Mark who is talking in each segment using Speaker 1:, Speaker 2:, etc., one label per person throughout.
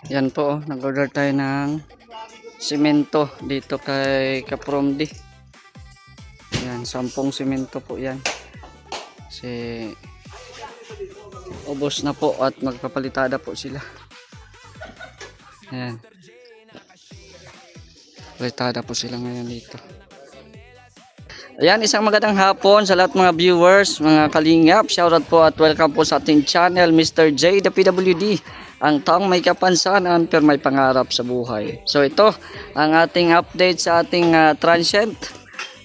Speaker 1: Yan po, nag-order tayo ng simento dito kay Kapromdi. Yan, 10 simento po yan. Kasi ubos na po at magpapalitada po sila. Ayan. Palitada po sila ngayon dito. Ayan, isang magandang hapon sa lahat mga viewers, mga kalingap. Shoutout po at welcome po sa ating channel, Mr. J, the PWD. Ang taong may kapansanan pero may pangarap sa buhay. So ito, ang ating update sa ating transient.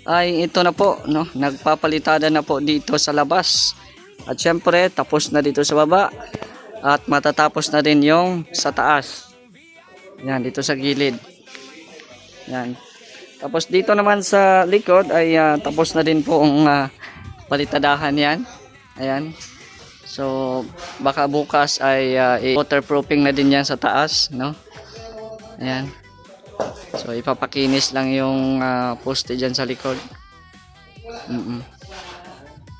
Speaker 1: Ay ito na po, no? Nagpapalitada na po dito sa labas. At syempre, tapos na dito sa baba. At matatapos na din yung sa taas. Yan, dito sa gilid. Yan. Tapos dito naman sa likod ay tapos na din po ang palitadahan yan. Ayan. So baka bukas ay waterproofing na din yan sa taas, no? Ayan. So ipapakinis lang yung poste dyan sa likod.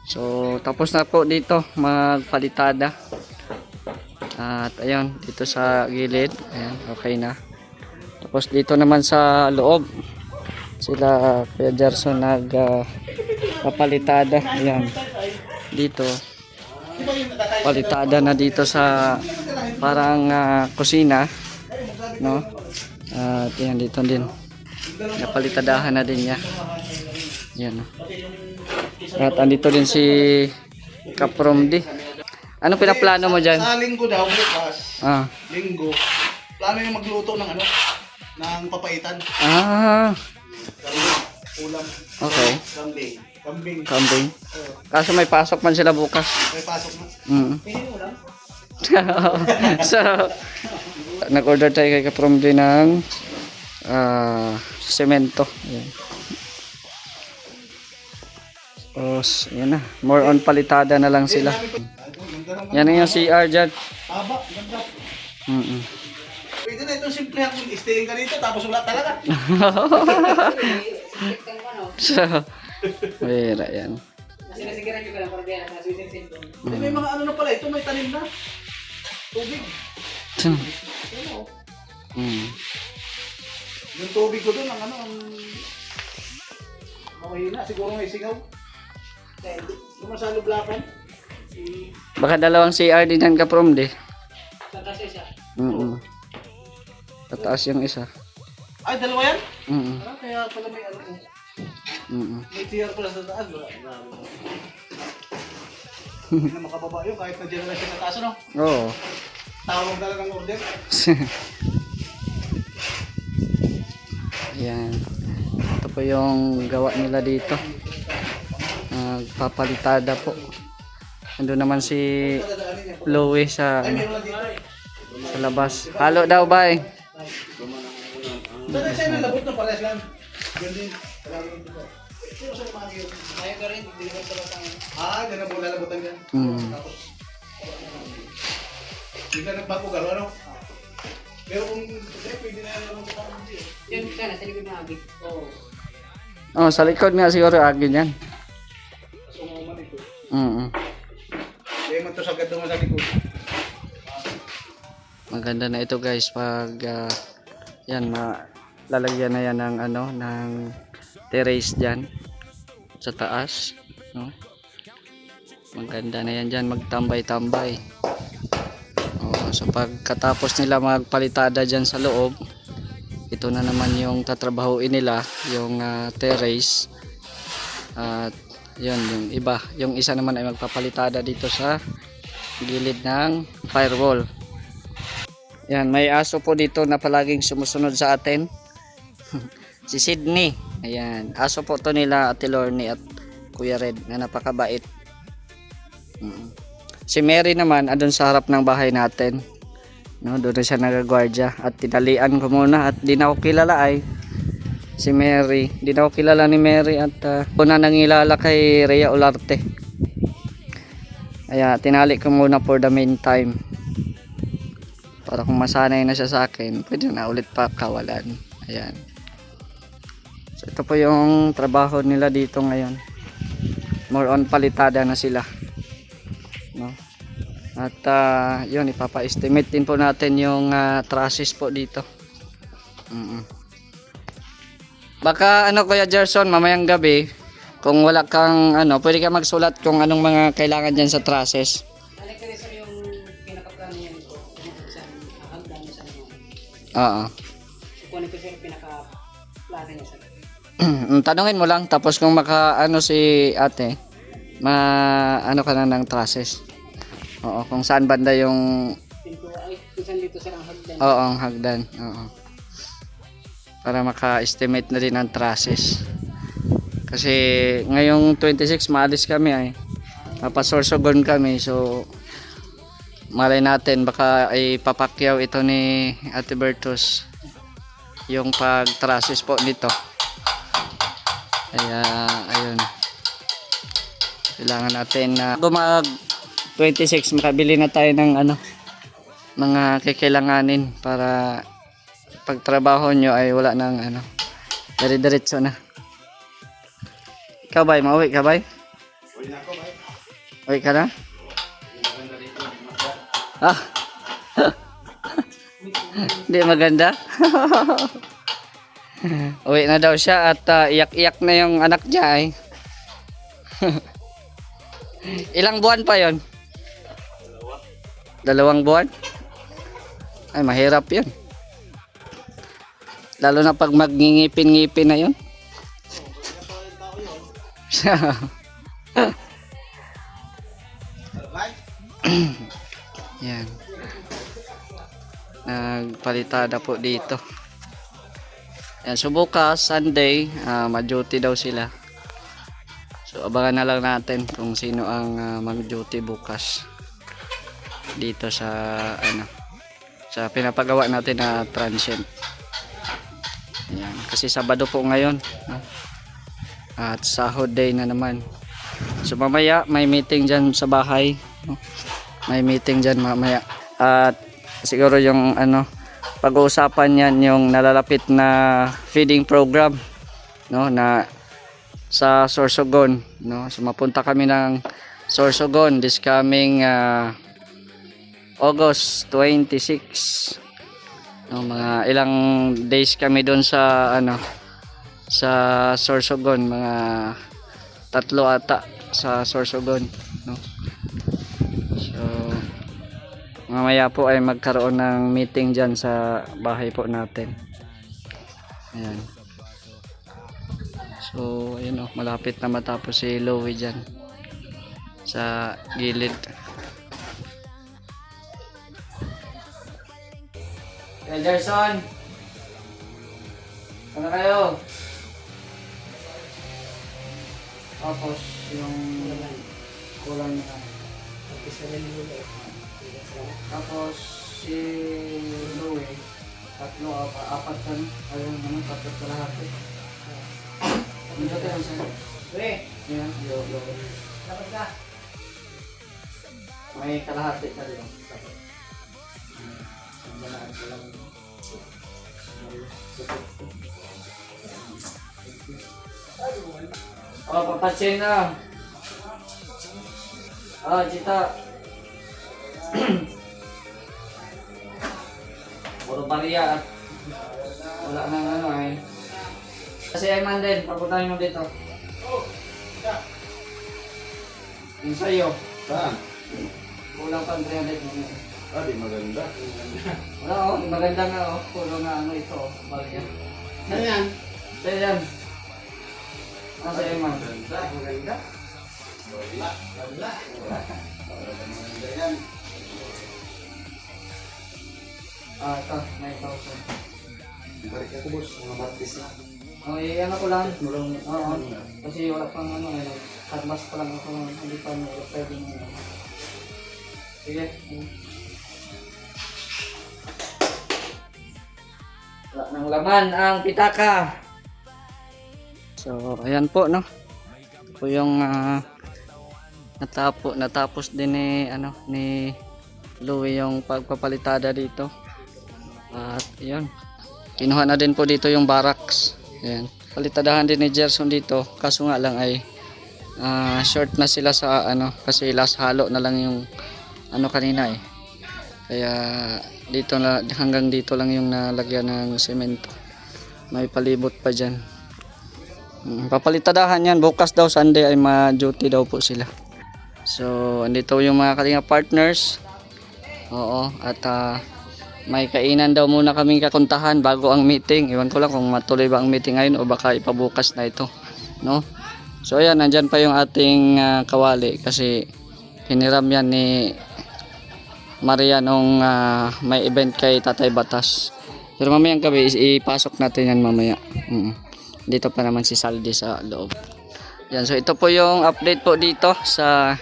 Speaker 1: So tapos na po dito magpalitada. At ayun, dito sa gilid, ayan, okay na. Tapos dito naman sa loob sila Kuya Gerson papalitada. Ayan. Dito palitada na dito sa parang kusina, no? At yan dito din napalitadahan na din niya. Yan. At andito din si Kapromdi. Ano pinaplano mo dyan?
Speaker 2: Sa linggo daw bukas. Linggo. Plano yung magluto ng ng papaitan. Ulam.
Speaker 1: Okay.
Speaker 2: Kambing.
Speaker 1: Kaso may pasok man sila bukas.
Speaker 2: May pasok na.
Speaker 1: Ulam. So, nag-order tayo kay Kapromdi ng semento. Ayan. Tapos, yan na. More on palitada na lang sila. Yan na yung CR dyan.
Speaker 2: Haba, ganda. Pwede na itong simple kung staying ka dito tapos wala talaga.
Speaker 1: So, wala yan.
Speaker 2: May mga na pala, ito may tanim na. Tubig. Yung tubig ko doon, ang mahina, siguro may singaw. Naman sa lublakan.
Speaker 1: Baka dalawang CR din yan Kapromdi. Tataas yung isa.
Speaker 2: Ay, dalawa yan? Kaya pala may may CR pala sa taas. Hindi na makababa yun kahit na dyan na siya sa taas, ano?
Speaker 1: Oo.
Speaker 2: Tawag na lang ng order.
Speaker 1: Yan. Ito po yung gawa nila dito. Papalitada po. Ando naman si Louie sa labas. Halo daw ba eh?
Speaker 2: Saan yung labot na pares lang? Gandun. Ganda mo lalabotan dyan. Tapos, hindi ka nagbago galo, ano? Pero kung pwede na yung lalabotan dyan.
Speaker 3: Yan sana, sa likod ng agit.
Speaker 1: Oh, sa likod nga siguro agin yan.
Speaker 2: Tapos umuman ito. Kaya man ito sa ganda mo sa likod.
Speaker 1: Maganda na ito guys pag yan lalagyan na yan ng ng terrace diyan sa taas, no? Maganda na yan diyan magtambay-tambay. Oh, so pagkatapos nila magpalitada diyan sa loob, ito na naman yung tatrabahuin nila, yung terrace. At yun, yung isa naman ay magpapalitada dito sa gilid ng firewall. Yan, may aso po dito na palaging sumusunod sa atin. Si Sydney. Ayan, aso po to nila Ate Lorne at Kuya Red na napakabait. Si Mary naman andun sa harap ng bahay natin. No, doon siya nagagwardya at tinalian ko muna at di na ako kilala ay si Mary. Di na ako kilala ni Mary at una nangilala kay Rhea Olarte. Kaya tinali ko muna for the meantime. Para kung masanay na siya sa akin, pwede na ulit pa kawalan. Ayan. So ito po yung trabaho nila dito ngayon. More on palitada na sila. No? At yun, ipapa-estimate din po natin yung trusses po dito. Baka ano Kuya Gerson, mamayang gabi, kung wala kang ano, pwede ka magsulat kung anong mga kailangan dyan sa trusses.
Speaker 3: Balik ka rin sa yung pinakaplano niya nito. Saan, hagdan niya sa ano.
Speaker 1: Oo.
Speaker 3: Kukunin ko siya yung pinakaplano niya sa
Speaker 1: Tanungin mo lang, tapos kung maka ano si ate, ano ka na ng trusses. Oo, kung saan banda yung
Speaker 3: pinto ay kung saan dito sir ang hagdan.
Speaker 1: oo, ang hagdan. Oo. Para maka-estimate na din ng trusses. Kasi ngayong 26 maalis kami ay. Mapasorsogon kami, so malay natin baka ipapakyaw ito ni Ate Bertus yung pag-trusses po nito. Kaya ayun. Kailangan natin na mag 26 makabili na tayo ng ano mga kikailanganin para pagtrabaho nyo ay wala nang ano, dire-diretso na. Ikaw bay, mauwi ka bay?
Speaker 2: Uwi na ako, bay.
Speaker 1: Uwi ka na? Ah. Hindi maganda. Uwi na daw siya at iyak-iyak na yung anak niya ay. Ilang buwan pa yon? 2 buwan? Ay mahirap yun. Lalo na pag magngingipin-ngipin na yun. Yan. Nagpalitada po dito. Yan, so bukas Sunday, ma-duty daw sila. So abangan na lang natin kung sino ang mag-duty bukas dito sa ano, sa pinapagawa natin na transient. Yan, kasi Sabado po ngayon, no? At sahod day na naman. So mamaya may meeting dyan sa bahay, no? May meeting dyan mamaya. At siguro yung ano, pag-uusapan yan yung nalalapit na feeding program, no, na sa Sorsogon, no. So mapunta kami ng Sorsogon this coming August 26. No, mga ilang days kami doon sa ano, sa Sorsogon, mga 3 ata sa Sorsogon, no. So mamaya po ay magkaroon ng meeting diyan sa bahay po natin. Ayan. So ayun, malapit na matapos si Louie diyan sa gilid. Hey Gerson, ano kayo? Tapos yung kulang na. Tapos si Louie, 3, 4 yan. Ayun naman, 3 sa lahat eh. Ano ba tayo sa'yo? Yan, Louie.
Speaker 3: Dapat ka.
Speaker 1: May kalahati ka rin. Oh, papansin na. Chita. Puro bariya at wala nang ano eh. Kasi Ayman din, papuntahin mo dito. Yung sa'yo.
Speaker 2: Saan?
Speaker 1: Kulang pang 300.
Speaker 2: Di maganda.
Speaker 1: Wala oh, maganda nga oh. Puro na ano ito oh, bariya.
Speaker 3: Ano yan?
Speaker 1: Sa'yo yan. Nasa Ayman.
Speaker 2: Maganda. Maganda. Wala. Wala. Maganda yan.
Speaker 1: Ito, 9,000.
Speaker 2: Balik ako boss, mga martis na.
Speaker 1: Oh, ano ko lang. Oo. Kasi wala pang ano eh. Canvas pa lang ako. Hindi pa pwede mo. Sige. Wala nang laman ang pitaka. So, ayan po no. Ito po yung natapos din ni Louie yung pagpapalitada dito. At yun. Kinuha na din po dito yung barracks. Ayan. Palitadahan din ni Gerson dito. Kaso nga lang ay short na sila sa ano kasi last halo na lang yung ano kanina eh. Kaya dito na, hanggang dito lang yung nalagyan ng semento. May palibot pa dyan. Papalitadahan yan. Bukas daw Sunday ay ma-duty daw po sila. So andito yung mga kalinga partners. Oo, at may kainan daw muna kaming kakuntahan bago ang meeting. Iwan ko lang kung matuloy ba ang meeting ngayon o baka ipabukas na ito, no? So ayan, nandyan pa yung ating kawali kasi hiniram yan ni Maria nung may event kay Tatay Batas. Pero mamayang gabi ipasok natin yan mamaya. Dito pa naman si Saldi sa loob. Yan, so ito po yung update po dito sa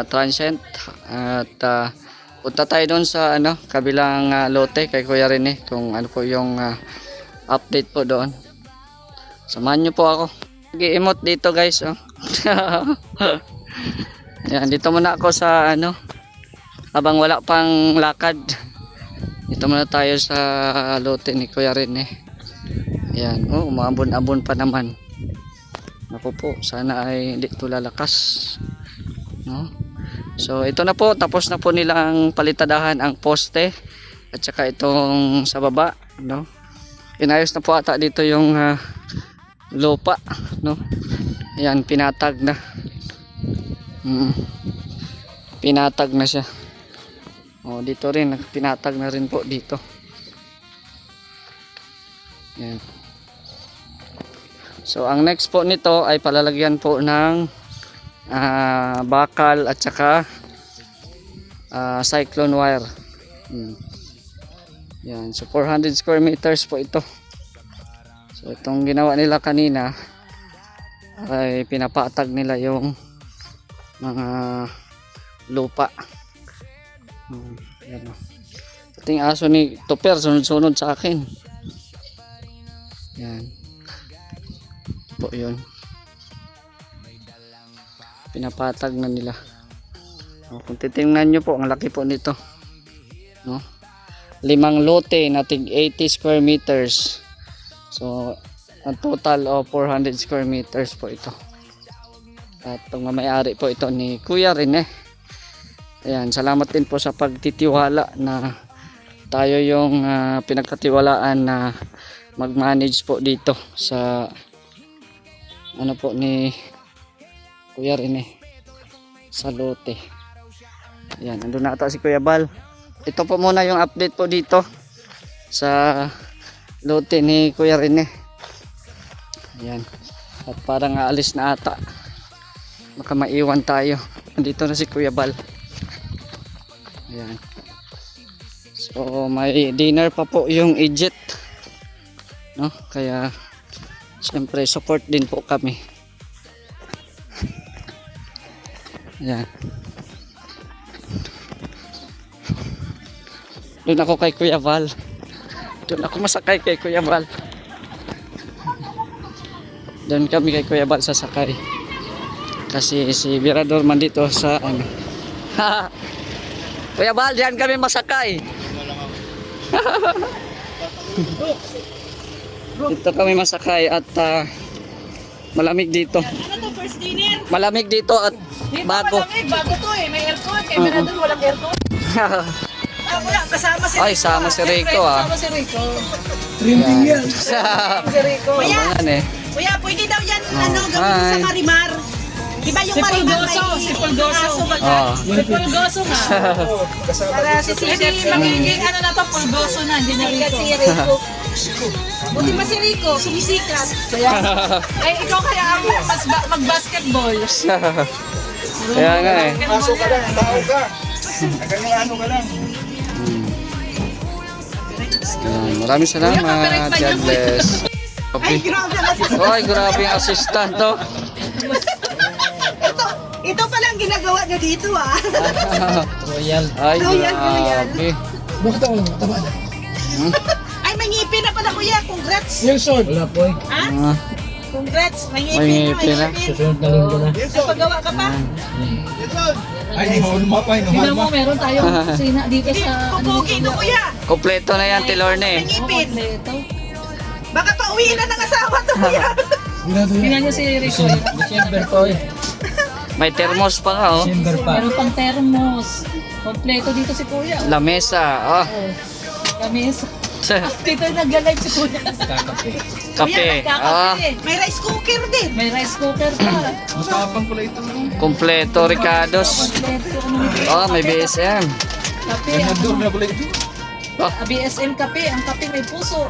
Speaker 1: transient at punta tayo doon sa kabilang lote kay Kuya Rene kung ano po yung update po doon. Samahan nyo po ako. Nag-emote dito guys, oh. Yan, dito muna ako sa habang wala pang lakad. Dito muna tayo sa lote ni Kuya Rene. Yan, oh, umabon-abon pa naman. Naku po, sana ay hindi ito lalakas, no? So ito na po, tapos na po nilang palitadahan ang poste at saka itong sa baba, no? Inayos na po ata dito yung lupa, no? Ayan, pinatag na. Pinatag na siya. Oh, dito rin pinatag na rin po dito. Ayan. So ang next po nito ay palalagyan po ng bakal at saka cyclone wire. Yan, so 400 square meters po ito. So itong ginawa nila kanina ay pinapatag nila yung mga lupa. Yan. Ito yung aso ni Tupper, sunod-sunod sa akin. Yan po yun, pinapatag na nila. Kung titingnan nyo po, ang laki po nito, no? 5 lote na tig 80 square meters. So ang total of 400 square meters po ito. At ang may-ari po ito ni Kuya Rene. Ayan, salamat din po sa pagtitiwala na tayo yung pinagkatiwalaan na mag-manage po dito sa po ni Kuya Rene sa lote. Ayan, andun na ata si Kuya Bal. Ito po muna yung update po dito sa lote ni Kuya Rene. Ayan, at parang aalis na ata, baka maiwan tayo. Andito na si Kuya Bal. Ayan, so may dinner pa po yung Egypt, no? Kaya siyempre support din po kami. Ayan, doon ako kay Kuya Val. Doon ako masakay kay Kuya Val. Doon kami kay Kuya Val sasakay. Kasi si Virador man dito sa Kuya Val, diyan kami masakay. Dito kami masakay at malamig dito.
Speaker 3: Ano to, first dinner?
Speaker 1: Malamig dito at
Speaker 3: Dito
Speaker 1: bago.
Speaker 3: malamig, bago to eh. May aircon. Kaya meron doon walang aircon. Wala, kasama si Rico.
Speaker 1: Ay, sama si Rico,
Speaker 3: Kasama si Rico.
Speaker 2: Trending yan.
Speaker 3: Si Rico. Kuya,
Speaker 1: Ayan eh.
Speaker 3: kuya, pwede daw yan, gawin
Speaker 1: hi.
Speaker 3: sa Marimar. Diba yung
Speaker 4: Si
Speaker 3: Marimar
Speaker 4: Pulgoso,
Speaker 3: may
Speaker 4: si Pulgoso.
Speaker 3: aso ba?
Speaker 1: Oh.
Speaker 4: Si Pulgoso nga.
Speaker 3: Para si
Speaker 4: Hindi, magiging ano na to, Pulgoso na, hindi na
Speaker 3: Sikat
Speaker 4: Rico.
Speaker 3: si Rico. Buti pa si Rico, sumisikat.
Speaker 4: Ay, ikaw kaya ang mag-basketball.
Speaker 1: Kaya nga eh.
Speaker 2: Pasok ka lang, tao ka. Hanggang ano ka lang.
Speaker 1: Ayan, maraming salamat. God bless.
Speaker 3: Ay, grabe ang assistant.
Speaker 1: Ay, grabe yung assistant to.
Speaker 3: Ito pala ang ginagawa niya dito ah.
Speaker 1: Ay,
Speaker 3: Royal.
Speaker 1: grabe.
Speaker 2: Bakit ako lang, tama na.
Speaker 3: Ay, may ngipin na pala kuya. Congrats.
Speaker 2: Wilson. Wala po eh.
Speaker 3: Ha?
Speaker 1: Ah,
Speaker 3: Congrats. May
Speaker 1: May
Speaker 3: ngipin
Speaker 1: ngipin na.
Speaker 2: Susunod na linggo na.
Speaker 3: Napagawa ka pa?
Speaker 2: Ay, hindi mo lumapay.
Speaker 4: Tignan mo, meron tayong kusina dito
Speaker 3: Hindi,
Speaker 4: sa...
Speaker 3: kukugi no kuya.
Speaker 1: kompleto na yan, Tilorne.
Speaker 3: May ngipin.
Speaker 4: Ito.
Speaker 3: Baka pauwiin na ng asawa to kuya.
Speaker 4: Tingnan niyo si Rico.
Speaker 2: December po eh.
Speaker 1: May thermos pa nga, oh.
Speaker 4: Meron pang thermos. Kompleto dito si Kuya.
Speaker 1: Lamesa, oh.
Speaker 4: Oh. Kamis. Dito nag-live si Kuya.
Speaker 1: Kape, ah.
Speaker 4: May rice cooker din. May rice cooker pa.
Speaker 2: Matapang pala ito.
Speaker 1: Kompleto, Ricardos.
Speaker 4: Kompleto ano nito.
Speaker 1: Oh, may BSM.
Speaker 4: Kape.
Speaker 2: Nandun na pala ito.
Speaker 1: Oh,
Speaker 4: BSM kape. Ang kape may puso.